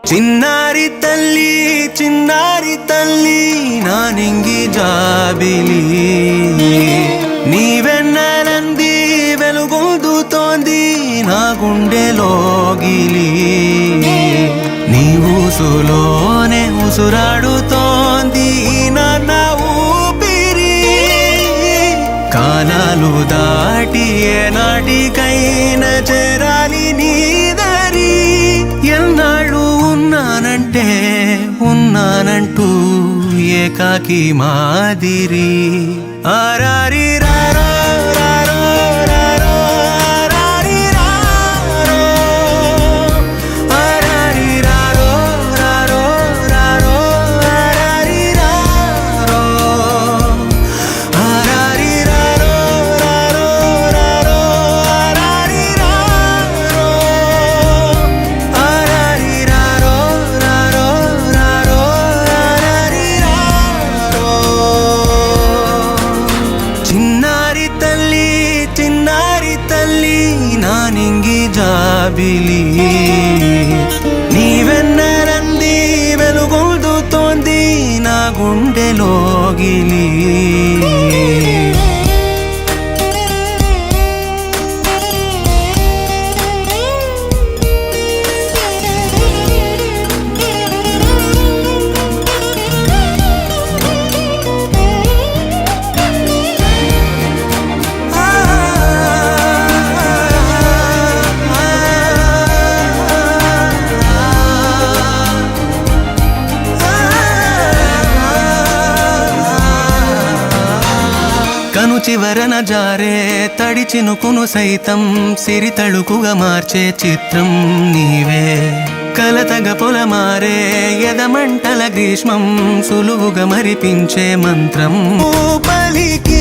చిన్నారి తల్లి నా నింగి జాబిలి నీవెన్నెలంది వెలుగొందుతోంది నా గుండెలోగిలి నీ ఊసులోనే ఉసురాడుతోంది నా ఊపిరి కాలాలు దాటి ఏనాటికైనా చేరాలి నీ దరి ఎన్నాళ్ళు ఉన్నానంటూ ఏకాకి మాదిరి ఆరారి రారో రారో రారో ఆరారి రారో ఆరారి రారో రారో రారో ఆరారి రారో ఆరారి రారో రారో రారో ఆరారి రారో ఆరారి రారో రారో రారో ఆరారి రారో చిన్నారి తల్లి నా నింగి జాబిలి నీవెన్నెలంది వెలుగొందుతోంది నా గుండెలోగిలి కను చివరన జారే తడి చినుకును సైతం సిరి తళుకుగా మార్చే చిత్రం నీవే కలతగ పొలమారే ఎదమంటల గ్రీష్మం సులువుగా మరిపించే మంత్రం పలికి